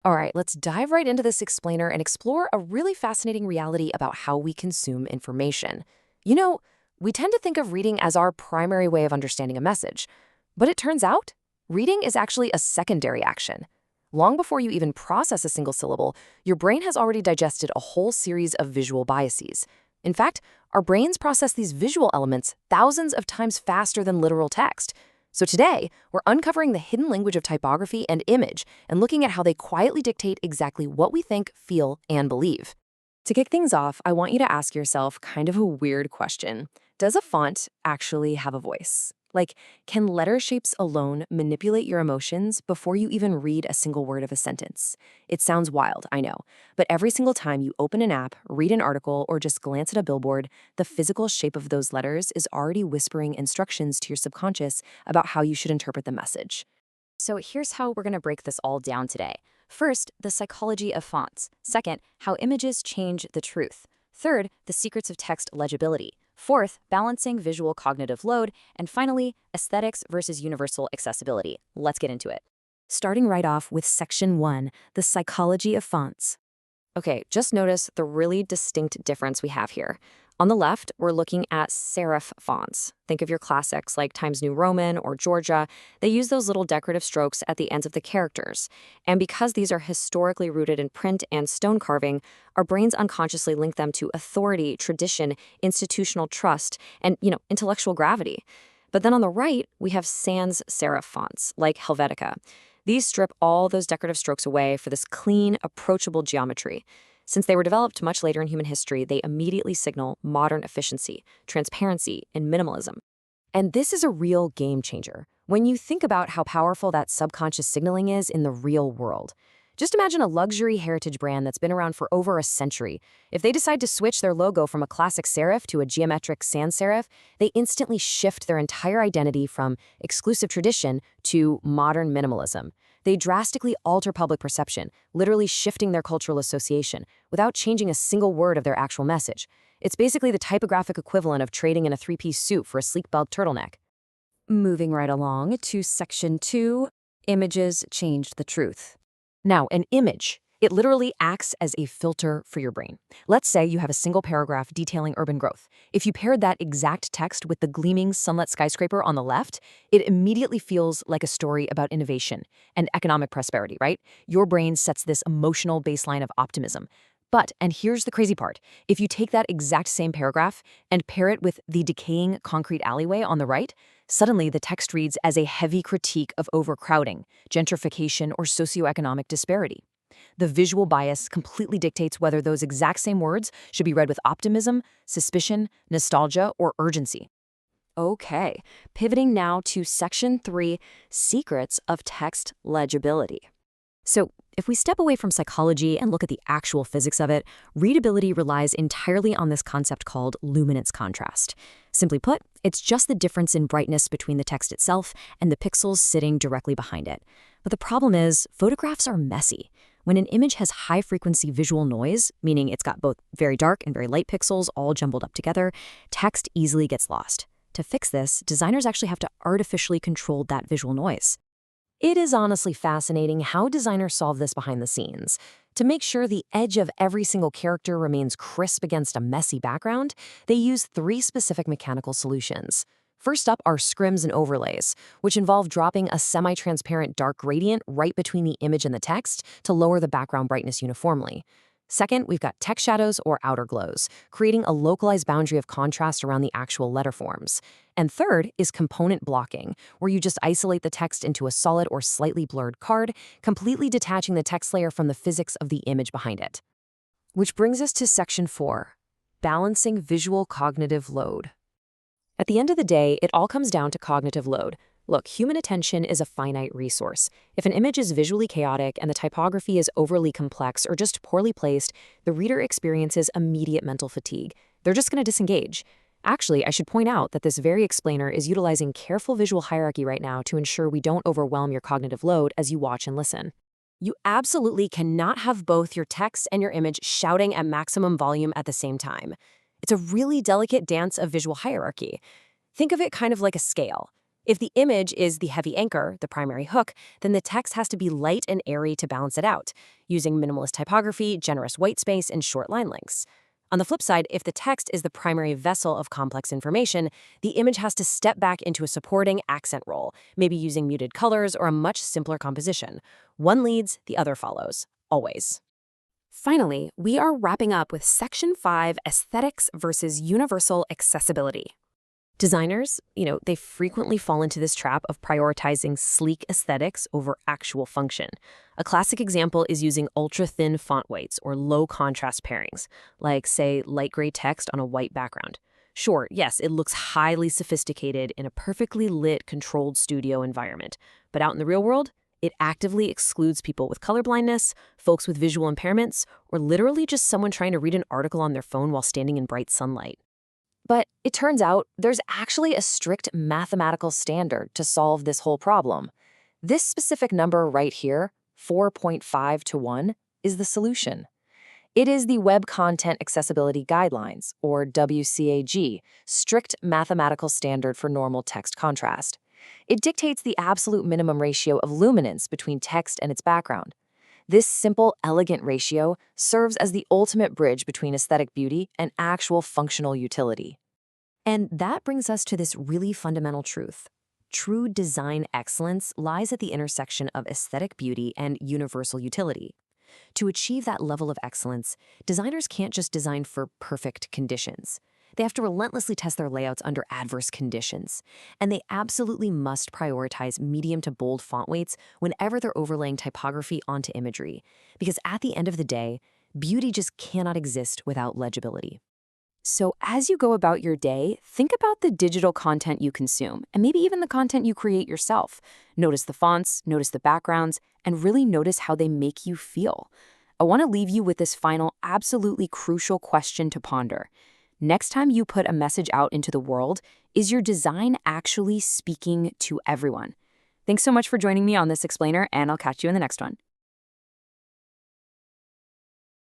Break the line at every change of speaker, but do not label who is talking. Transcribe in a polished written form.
All right, let's dive right into this explainer and explore a really fascinating reality about how we consume information. You know, we tend to think of reading as our primary way of understanding a message, but it turns out reading is actually a secondary action. Long before you even process a single syllable, your brain has already digested a whole series of visual biases. In fact, our brains process these visual elements thousands of times faster than literal text. So today, we're uncovering the hidden language of typography and image and looking at how they quietly dictate exactly what we think, feel, and believe. To kick things off, I want you to ask yourself kind of a weird question. Does a font actually have a voice? Like, can letter shapes alone manipulate your emotions before you even read a single word of a sentence? It sounds wild, I know, but every single time you open an app, read an article, or just glance at a billboard, the physical shape of those letters is already whispering instructions to your subconscious about how you should interpret the message. So here's how we're going to break this all down today. First, the psychology of fonts. Second, how images change the truth. Third, the secrets of text legibility. Fourth, balancing visual cognitive load. And finally, aesthetics versus universal accessibility. Let's get into it. Starting right off with Section 1, the psychology of fonts. Okay, just notice the really distinct difference we have here. On the left, we're looking at serif fonts. Think of your classics like Times New Roman or Georgia. They use those little decorative strokes at the ends of the characters. And because these are historically rooted in print and stone carving, our brains unconsciously link them to authority, tradition, institutional trust, and, intellectual gravity. But then on the right, we have sans serif fonts, like Helvetica. These strip all those decorative strokes away for this clean, approachable geometry. Since they were developed much later in human history, they immediately signal modern efficiency, transparency, and minimalism. And this is a real game changer when you think about how powerful that subconscious signaling is in the real world. Just imagine a luxury heritage brand that's been around for over a century. If they decide to switch their logo from a classic serif to a geometric sans serif, they instantly shift their entire identity from exclusive tradition to modern minimalism. They drastically alter public perception, literally shifting their cultural association, without changing a single word of their actual message. It's basically the typographic equivalent of trading in a three-piece suit for a sleek belt turtleneck. Moving right along to Section 2, images changed the truth. Now, an image, it literally acts as a filter for your brain. Let's say you have a single paragraph detailing urban growth. If you paired that exact text with the gleaming sunlit skyscraper on the left, it immediately feels like a story about innovation and economic prosperity, right? Your brain sets this emotional baseline of optimism. But, and here's the crazy part, if you take that exact same paragraph and pair it with the decaying concrete alleyway on the right, suddenly the text reads as a heavy critique of overcrowding, gentrification, or socioeconomic disparity. The visual bias completely dictates whether those exact same words should be read with optimism, suspicion, nostalgia, or urgency. Okay, pivoting now to Section 3, Secrets of Text Legibility. So, if we step away from psychology and look at the actual physics of it, readability relies entirely on this concept called luminance contrast. Simply put, it's just the difference in brightness between the text itself and the pixels sitting directly behind it. But the problem is, photographs are messy. When an image has high-frequency visual noise, meaning it's got both very dark and very light pixels all jumbled up together, text easily gets lost. To fix this, designers actually have to artificially control that visual noise. It is honestly fascinating how designers solve this behind the scenes. To make sure the edge of every single character remains crisp against a messy background, they use 3 specific mechanical solutions. First up are scrims and overlays, which involve dropping a semi-transparent dark gradient right between the image and the text to lower the background brightness uniformly. Second, we've got text shadows or outer glows, creating a localized boundary of contrast around the actual letter forms. And third is component blocking, where you just isolate the text into a solid or slightly blurred card, completely detaching the text layer from the physics of the image behind it. Which brings us to Section 4, Balancing Visual Cognitive Load. At the end of the day, it all comes down to cognitive load. Look, human attention is a finite resource. If an image is visually chaotic and the typography is overly complex or just poorly placed, the reader experiences immediate mental fatigue. They're just going to disengage. Actually, I should point out that this very explainer is utilizing careful visual hierarchy right now to ensure we don't overwhelm your cognitive load as you watch and listen. You absolutely cannot have both your text and your image shouting at maximum volume at the same time. It's a really delicate dance of visual hierarchy. Think of it kind of like a scale. If the image is the heavy anchor, the primary hook, then the text has to be light and airy to balance it out, using minimalist typography, generous white space, and short line lengths. On the flip side, if the text is the primary vessel of complex information, the image has to step back into a supporting accent role, maybe using muted colors or a much simpler composition. One leads, the other follows, always. Finally, we are wrapping up with Section 5, Aesthetics versus Universal Accessibility. Designers, they frequently fall into this trap of prioritizing sleek aesthetics over actual function. A classic example is using ultra-thin font weights or low-contrast pairings, like, say, light gray text on a white background. Sure, yes, it looks highly sophisticated in a perfectly lit, controlled studio environment, but out in the real world, it actively excludes people with colorblindness, folks with visual impairments, or literally just someone trying to read an article on their phone while standing in bright sunlight. But it turns out there's actually a strict mathematical standard to solve this whole problem. This specific number right here, 4.5 to 1, is the solution. It is the Web Content Accessibility Guidelines, or WCAG, strict mathematical standard for normal text contrast. It dictates the absolute minimum ratio of luminance between text and its background. This simple, elegant ratio serves as the ultimate bridge between aesthetic beauty and actual functional utility. And that brings us to this really fundamental truth. True design excellence lies at the intersection of aesthetic beauty and universal utility. To achieve that level of excellence, designers can't just design for perfect conditions. They have to relentlessly test their layouts under adverse conditions. And they absolutely must prioritize medium to bold font weights whenever they're overlaying typography onto imagery. Because at the end of the day, beauty just cannot exist without legibility. So as you go about your day, think about the digital content you consume, and maybe even the content you create yourself. Notice the fonts, notice the backgrounds, and really notice how they make you feel. I want to leave you with this final, absolutely crucial question to ponder. Next time you put a message out into the world, is your design actually speaking to everyone? Thanks so much for joining me on this explainer, and I'll catch you in the next one.